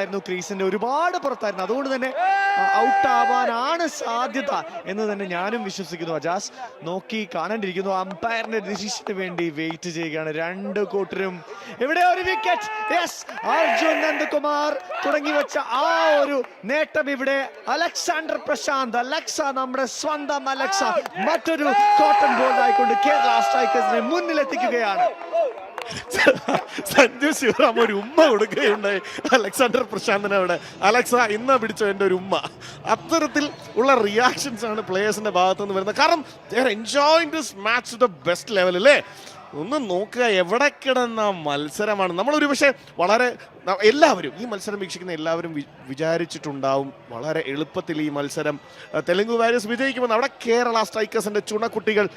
പുറത്തായിരുന്നു, ക്രീസിന്റെ ഒരുപാട് പുറത്തായിരുന്നു. അതുകൊണ്ട് തന്നെ ഔട്ട് ആവാനാണ് സാധ്യത എന്ന് തന്നെ ഞാനും വിശ്വസിക്കുന്നു. അജാസ് നോക്കി കാണേണ്ടിയിരിക്കുന്നു. അമ്പയറിന്റെ ഡിസിഷന് വേണ്ടി വെയിറ്റ് ചെയ്യുകയാണ് രണ്ട് കൂട്ടരും. ഇവിടെ ഒരു വിക്കറ്റ്. യെസ്, അർജുൻ നന്ദകുമാർ തുടങ്ങി വെച്ച ആ ഒരു നേട്ടം ഇവിടെ അലക്സാണ്ടർ പ്രശാന്ത്, അലക്സ, നമ്മുടെ സ്വന്തം അലക്സ മറ്റൊരു കോട്ടൺ ബോൾ ആയിക്കൊണ്ട് കേരള സ്ട്രൈക്കേഴ്സിനെ മുന്നിലെത്തിക്കുകയാണ്. സഞ്ജു ശിവറാം ഒരു ഉമ്മ കൊടുക്കുകയുണ്ടായി അലക്സാണ്ടർ പ്രശാന്തിനെ. അവിടെ അലക്സ ഇന്ന് പിടിച്ച എൻ്റെ ഒരു ഉമ്മ. അത്തരത്തിൽ ഉള്ള റിയാക്ഷൻസ് ആണ് പ്ലേയേഴ്സിന്റെ ഭാഗത്തു നിന്ന് വരുന്നത്. കാരണം they are enjoying this match to the best level അല്ലേ. ഒന്ന് നോക്കുക, എവിടെ കിടന്ന മത്സരമാണ്. നമ്മളൊരു പക്ഷേ വളരെ എല്ലാവരും ഈ മത്സരം വീക്ഷിക്കുന്ന എല്ലാവരും വിചാരിച്ചിട്ടുണ്ടാവും വളരെ എളുപ്പത്തിൽ ഈ മത്സരം തെലുങ്ക് വാരിയേഴ്സ് വിജയിക്കുമെന്ന്. അവിടെ കേരള സ്ട്രൈക്കേഴ്സിന്റെ ചുണക്കുട്ടികൾ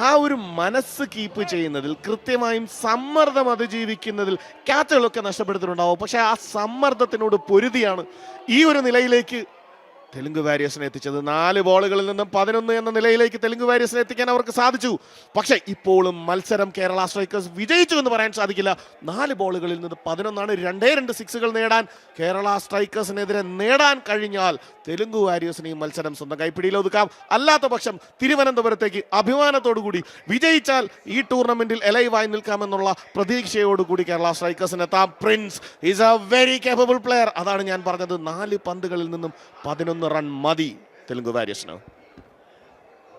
ആ ഒരു മനസ്സ് കീപ്പ് ചെയ്യുന്നതിൽ, കൃത്യമായും സമ്മർദ്ദം അതിജീവിക്കുന്നതിൽ ക്യാച്ചുകളൊക്കെ നഷ്ടപ്പെടുത്തിയിട്ടുണ്ടാവും. പക്ഷെ ആ സമ്മർദ്ദത്തിനോട് പൊരുതിയാണ് ഈ ഒരു നിലയിലേക്ക് തെലുങ്ക് വാരിയേഴ്സിനെ എത്തിച്ചത്. 4 ബോളുകളിൽ നിന്നും 11 എന്ന നിലയിലേക്ക് തെലുങ്ക് വാരിയേഴ്സിനെ എത്തിക്കാൻ അവർക്ക് സാധിച്ചു. പക്ഷെ ഇപ്പോഴും മത്സരം കേരള സ്ട്രൈക്കേഴ്സ് വിജയിച്ചു എന്ന് പറയാൻ സാധിക്കില്ല. 4 ബോളുകളിൽ നിന്ന് 11 2 സിക്സുകൾ നേടാൻ കേരള സ്ട്രൈക്കേഴ്സിനെതിരെ നേടാൻ കഴിഞ്ഞാൽ തെലുങ്ക് വാരിയേഴ്സിന് ഈ മത്സരം സ്വന്തം കൈപ്പിടിയിൽ ഒതുക്കാം. അല്ലാത്ത പക്ഷം തിരുവനന്തപുരത്തേക്ക് അഭിമാനത്തോടു കൂടി വിജയിച്ചാൽ ഈ ടൂർണമെന്റിൽ എലൈവായി നിൽക്കാമെന്നുള്ള പ്രതീക്ഷയോടുകൂടി കേരള സ്ട്രൈക്കേഴ്സിന് എത്താം. Prince is A very capable player. അതാണ് ഞാൻ പറഞ്ഞത്. 4 പന്തുകളിൽ നിന്നും 11 റൺ മതി തെലുങ്ക് വാരിയേഴ്സിന്.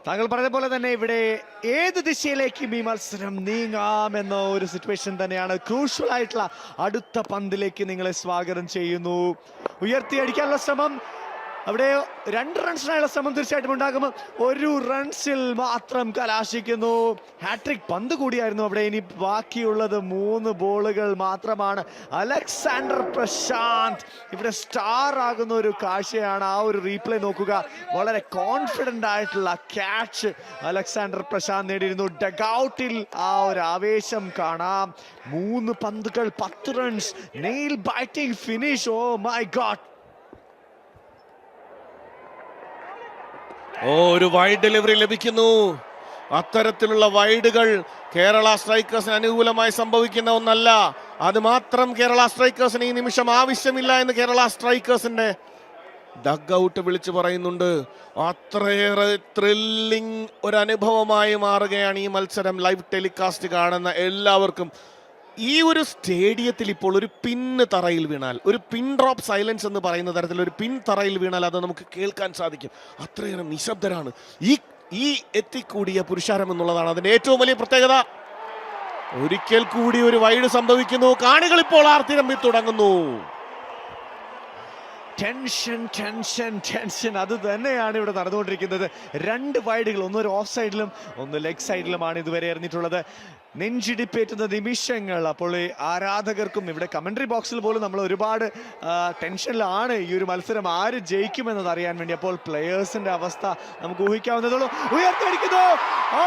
താങ്കൾ പറഞ്ഞ പോലെ തന്നെ ഇവിടെ ഏത് ദിശയിലേക്കും ഈ മത്സരം നീങ്ങാമെന്ന ഒരു സിറ്റുവേഷൻ തന്നെയാണ്. ക്രൂഷ്യൽ ആയിട്ടുള്ള അടുത്ത പന്തിലേക്ക് നിങ്ങളെ സ്വാഗതം ചെയ്യുന്നു. ഉയർത്തിയടിക്കാനുള്ള ശ്രമം, അവിടെ 2 റൺസിനായുള്ള ശ്രമം തീർച്ചയായിട്ടും ഉണ്ടാകും. 1 റൺസിൽ മാത്രം കലാശിക്കുന്നു. ഹാട്രിക് പന്ത് കൂടിയായിരുന്നു അവിടെ. ഇനി ബാക്കിയുള്ളത് 3 ബോളുകൾ മാത്രമാണ്. അലക്സാണ്ടർ പ്രശാന്ത് ഇവിടെ സ്റ്റാർ ആകുന്ന ഒരു കാഴ്ചയാണ്. ആ ഒരു റീപ്ലേ നോക്കുക. വളരെ കോൺഫിഡന്റ് ആയിട്ടുള്ള ക്യാച്ച് അലക്സാണ്ടർ പ്രശാന്ത് നേടിയിരുന്നു. ഡഗൌട്ടിൽ ആ ഒരു ആവേശം കാണാം. 3 പന്തുകൾ 10 runs, nail biting finish. Oh my god. ഒരു വൈഡ് ഡെലിവറി ലഭിക്കുന്നു. അത്തരത്തിലുള്ള വൈഡുകൾ കേരള സ്ട്രൈക്കേഴ്സിന് അനുകൂലമായി സംഭവിക്കുന്ന ഒന്നല്ല. അത് മാത്രം കേരള സ്ട്രൈക്കേഴ്സിന് ഈ നിമിഷം ആവശ്യമില്ല എന്ന് കേരള സ്ട്രൈക്കേഴ്സിന്റെ ഡഗ് ഔട്ട് വിളിച്ചു പറയുന്നുണ്ട്. അത്രയേറെ ത്രില്ലിംഗ് ഒരു അനുഭവമായി മാറുകയാണ് ഈ മത്സരം. ലൈവ് ടെലികാസ്റ്റ് കാണുന്ന എല്ലാവർക്കും ഈ ഒരു സ്റ്റേഡിയത്തിൽ ഇപ്പോൾ ഒരു പിന്ന് തറയിൽ വീണാൽ, ഒരു പിൻ ഡ്രോപ്പ് സൈലൻസ് എന്ന് പറയുന്ന തരത്തിൽ ഒരു പിൻ തറയിൽ വീണാൽ അത് നമുക്ക് കേൾക്കാൻ സാധിക്കും. അത്രയേറെ നിശബ്ദരാണ് ഈ എത്തിക്കൂടിയ പുരുഷാരം എന്നുള്ളതാണ് അതിന്റെ ഏറ്റവും വലിയ പ്രത്യേകത. ഒരിക്കൽ കൂടി ഒരു വൈഡ് സംഭവിക്കുന്നു. കാണികൾ ഇപ്പോൾ ആർത്തിരമ്പി തുടങ്ങുന്നു. ടെൻഷൻ അത് തന്നെയാണ് ഇവിടെ നടന്നുകൊണ്ടിരിക്കുന്നത്. 2 വൈഡുകൾ, ഒന്ന് ഒരു ഓഫ് സൈഡിലും ഒന്ന് ലെഗ് സൈഡിലുമാണ് ഇതുവരെ എറിഞ്ഞിട്ടുള്ളത്. നെഞ്ചിടിപ്പേറ്റുന്ന നിമിഷങ്ങൾ. അപ്പോൾ ആരാധകർക്കും ഇവിടെ കമന്ററി ബോക്സിൽ പോലും നമ്മൾ ഒരുപാട് ടെൻഷനിലാണ് ഈ ഒരു മത്സരം ആര് ജയിക്കുമെന്നത് അറിയാൻ വേണ്ടി. അപ്പോൾ പ്ലെയേഴ്സിന്റെ അവസ്ഥ നമുക്ക് ഊഹിക്കാവുന്നതുള്ളൂ. ഉയർത്തടിക്കുന്നു. ഓ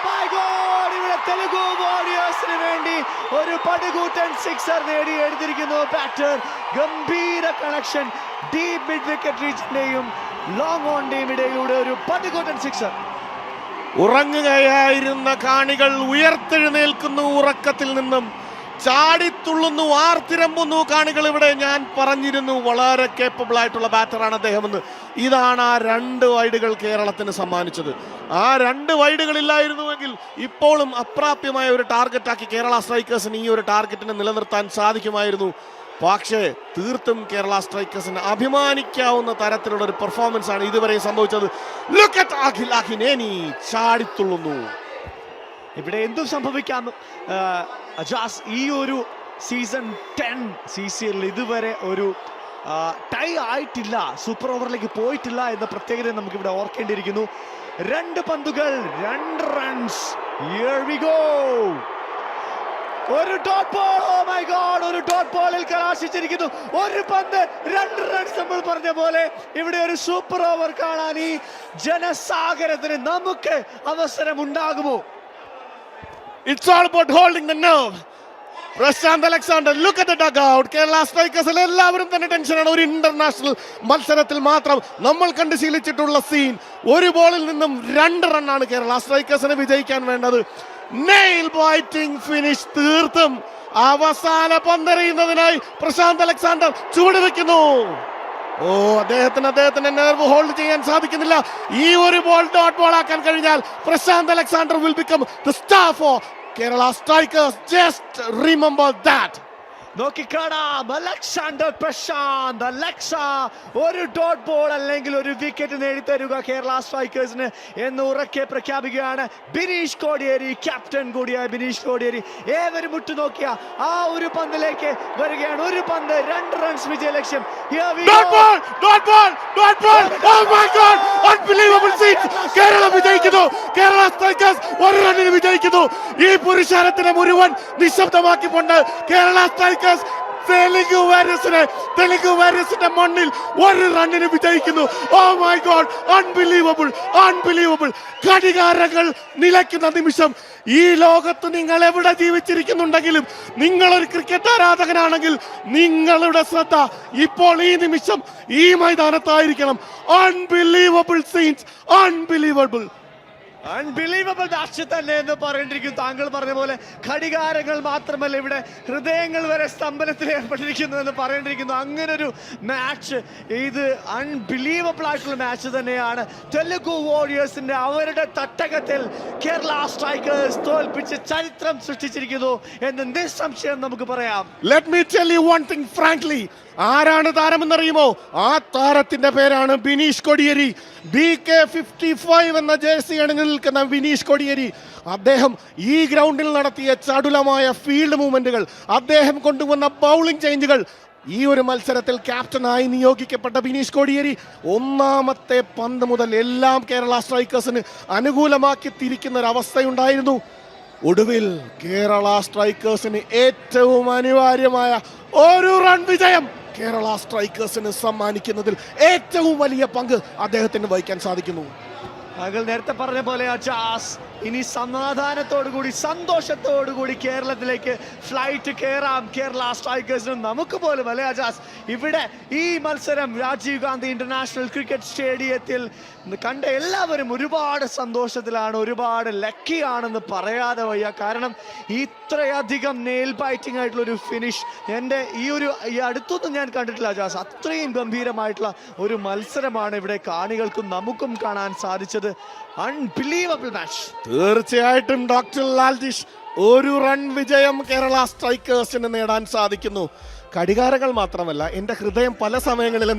മൈ ഗോഡ്. ഇവിടെ തെലുങ്ക് വാരിയേഴ്സിന് വേണ്ടി ഒരു പടുകൂറ്റൻ സിക്സർ നേടി എടുത്തിരിക്കുന്നു ബാറ്റർ. ഗംഭീര കണക്ഷൻ. ഡീപ് മിഡ് വിക്കറ്റ് റീച്ചിന്റെയും ലോങ് ഓണിന്റെയും ഇടയിലൂടെ ഒരു പടുകൂറ്റൻ സിക്സർ. ഉറങ്ങുകയായിരുന്ന കാണികൾ ഉയർത്തെഴുന്നേൽക്കുന്നു. ഉറക്കത്തിൽ നിന്നും ചാടിത്തുള്ളുന്നു, ആർത്തിരമ്പുന്നു കാണികൾ. ഇവിടെ ഞാൻ പറഞ്ഞിരുന്നു വളരെ കേപ്പബിൾ ആയിട്ടുള്ള ബാറ്ററാണ് അദ്ദേഹം എന്ന്. ഇതാണ് ആ 2 വൈഡുകൾ കേരളത്തിന് സമ്മാനിച്ചത്. ആ 2 വൈഡുകൾ ഇല്ലായിരുന്നുവെങ്കിൽ ഇപ്പോഴും അപ്രാപ്യമായ ഒരു ടാർഗറ്റാക്കി കേരള സ്ട്രൈക്കേഴ്സിന് ഈ ഒരു ടാർഗറ്റിനെ നിലനിർത്താൻ സാധിക്കുമായിരുന്നു. പക്ഷേ തീർത്തും കേരള സ്ട്രൈക്കേഴ്സിന് അഭിമാനിക്കാവുന്ന തരത്തിലുള്ള ഒരു പെർഫോമൻസ് ആണ് ഇതുവരെ സംഭവിച്ചത്. ലുക്ക് അറ്റ് അഖിൽ അഖിനേനി ചാടിത്തുള്ളുന്നു. ഇവിടെ എന്തും സംഭവിക്കാം. അജാസ്, ഈ ഒരു സീസൺ 10 CCL ഇതുവരെ ഒരു ടൈ ആയിട്ടില്ല, സൂപ്പർ ഓവറിലേക്ക് പോയിട്ടില്ല എന്ന പ്രത്യേകത നമുക്ക് ഇവിടെ ഓർക്കേണ്ടിയിരിക്കുന്നു. 2 പന്തുകൾ 2 റൺസ്. Here we go. ഒരു dot ball. Oh my god. ഒരു ഡോട്ട് ബോളിൽ കലാശിച്ചിരിക്കുന്നു. 1 പന്ത് 2 റൺസ്. നമ്മൾ പറഞ്ഞ പോലെ ഇവിടെ ഒരു സൂപ്പർ ഓവർ കാണാൻ ഈ ജനസാഗരത്തിന് നമുക്ക് അവസരം ഉണ്ടാകുമോ? It's all about holding the nerve. Prashant Alexander, look at the dugout. Kerala സ്ട്രൈക്കേഴ്സിൽ എല്ലാവരും തന്നെ ടെൻഷനാണ്. ഒരു ഇന്റർനാഷണൽ മത്സരത്തിൽ മാത്രം നമ്മൾ കണ്ട് ശീലിച്ചിട്ടുള്ള സീൻ. 1 ബോളിൽ നിന്നും 2 റണ്ണാണ് കേരള സ്ട്രൈക്കേഴ്സിന് വിജയിക്കാൻ വേണ്ടത്. Nail biting finish. തീർത്തും അവസാന പന്തെറിയുന്നതിനായി പ്രശാന്ത് അലക്സാണ്ടർ ചുവടുവെക്കുന്നു. അദ്ദേഹത്തിന് നെർവ് ഹോൾഡ് ചെയ്യാൻ സാധിക്കുന്നില്ല. ഈ ഒരു ബോൾ ഡോട്ട് ബോൾ ആക്കാൻ കഴിഞ്ഞാൽ Prashant Alexander will become the star for Kerala Strikers. Just remember that. നോക്കിക്കാണാം, അലക്സാണ്ടർ പ്രശാന്ത് അലക്സ ഒരു ഡോട്ട് ബോൾ അല്ലെങ്കിൽ ഒരു വിക്കറ്റ് നേടിത്തരുക കേരള സ്ട്രൈക്കേഴ്സിന് എന്ന് ഉറക്കെ പ്രഖ്യാപിക്കുകയാണ് ബിനീഷ് കോടിയേരി. ക്യാപ്റ്റൻ കൂടിയായ ബിനീഷ് കോടിയേരി ഏവരും ഉറ്റുനോക്കിയ ആ ഒരു പന്തിലേക്ക് വരികയാണ്. ഒരു പന്ത് 2 റൺസ് വിജയ ലക്ഷ്യം. കേരളം വിജയിക്കുന്നു. കേരള സ്ട്രൈക്കേഴ്സ് 1 റണ്ണിന് വിജയിക്കുന്നു. ഈ പുരുഷാരത്തിനെ മുഴുവൻ നിശബ്ദമാക്കിക്കൊണ്ട് കേരള സ്ട്രൈക്കേഴ്സ് തെലുങ്ക് വാരിയസിന്റെ മണ്ണിൽ 1 റണ്ണിന് വിജയിക്കുന്നു. Oh my god, unbelievable. ഘടികാരങ്ങൾ നിലയ്ക്കുന്ന നിമിഷം. ഈ ലോകത്ത് നിങ്ങൾ എവിടെ ജീവിച്ചിരിക്കുന്നുണ്ടെങ്കിലും, നിങ്ങൾ ഒരു ക്രിക്കറ്റ് ആരാധകനാണെങ്കിൽ നിങ്ങളുടെ ശ്രദ്ധ ഇപ്പോൾ ഈ നിമിഷം ഈ മൈതാനത്തായിരിക്കണം. അൺബിലീവബിൾ സീൻസ്, അൺബിലീവബിൾ മാച്ച് തന്നെ എന്ന് പറയേണ്ടിയിരിക്കുന്നു. താങ്കൾ പറഞ്ഞ പോലെ ഘടികാരങ്ങൾ മാത്രമല്ല, ഇവിടെ ഹൃദയങ്ങൾ വരെ സ്തംഭനത്തിൽ ഏർപ്പെട്ടിരിക്കുന്നു എന്ന് പറയേണ്ടിയിരിക്കുന്നു. അങ്ങനൊരു മാച്ച്, ഇത് അൺബിലീവബിൾ ആയിട്ടുള്ള മാച്ച് തന്നെയാണ്. തെലുഗു വാരിയേഴ്സിന്റെ അവരുടെ തട്ടകത്തിൽ കേരള സ്ട്രൈക്കേഴ്സ് തോൽപ്പിച്ച് ചരിത്രം സൃഷ്ടിച്ചിരിക്കുന്നു എന്ന് നിസ്സംശയം നമുക്ക് പറയാം. Let me tell you one thing frankly. ആരാണ് താരമെന്നറിയുമോ? ആ താരത്തിന്റെ പേരാണ് ബിനീഷ് കോടിയേരി. BK55 എന്ന ജേഴ്സി അണിഞ്ഞു നിൽക്കുന്ന ബിനീഷ് കോടിയേരി. അദ്ദേഹം ഈ ഗ്രൗണ്ടിൽ നടത്തിയ ചടുലമായ ഫീൽഡ് മൂവ്മെന്റുകൾ, അദ്ദേഹം കൊണ്ടുവന്ന ബൗളിംഗ് ചേഞ്ചുകൾ, ഈ ഒരു മത്സരത്തിൽ ക്യാപ്റ്റനായി നിയോഗിക്കപ്പെട്ട ബിനീഷ് കോടിയേരി ഒന്നാമത്തെ പന്ത് മുതൽ എല്ലാം കേരള സ്ട്രൈക്കേഴ്സിന് അനുകൂലമാക്കി തിരിക്കുന്ന ഒരു അവസ്ഥയുണ്ടായിരുന്നു. ഒടുവിൽ കേരള സ്ട്രൈക്കേഴ്സിന് ഏറ്റവും അനിവാര്യമായ 1 റൺ വിജയം കേരള സ്ട്രൈക്കേഴ്സിന് സമ്മാനിക്കുന്നതിൽ ഏറ്റവും വലിയ പങ്ക് അദ്ദേഹത്തിന് വഹിക്കാൻ സാധിക്കുന്നു. താങ്കൾ നേരത്തെ പറഞ്ഞ പോലെ അജാസ്, ഇനി സമാധാനത്തോടുകൂടി സന്തോഷത്തോടുകൂടി കേരളത്തിലേക്ക് ഫ്ലൈറ്റ് കയറാം കേരള സ്ട്രൈക്കേഴ്സിനും നമുക്ക് പോലും, അല്ലെ അജാസ്? ഇവിടെ ഈ മത്സരം രാജീവ് ഗാന്ധി ഇന്റർനാഷണൽ ക്രിക്കറ്റ് സ്റ്റേഡിയത്തിൽ കണ്ട എല്ലാവരും ഒരുപാട് സന്തോഷത്തിലാണ്, ഒരുപാട് ലക്കി ആണെന്ന് പറയാതെ വയ്യ. കാരണം ഇത്രയധികം നെയിൽ ബൈറ്റിംഗ് ആയിട്ടുള്ള ഒരു ഫിനിഷ് ഈ അടുത്തൊന്നും ഞാൻ കണ്ടിട്ടില്ല അജാസ്. അത്രയും ഗംഭീരമായിട്ടുള്ള ഒരു മത്സരമാണ് ഇവിടെ കാണികൾക്കും നമുക്കും കാണാൻ സാധിച്ചത്. Unbelievable match. തീർച്ചയായിട്ടും ഡോക്ടർ ലാൽജിഷ്, 1 റൺ വിജയം കേരള സ്ട്രൈക്കേഴ്സിന് നേടാൻ സാധിക്കുന്നു. ഘടികാരങ്ങൾ മാത്രമല്ല, എൻ്റെ ഹൃദയം പല സമയങ്ങളിലും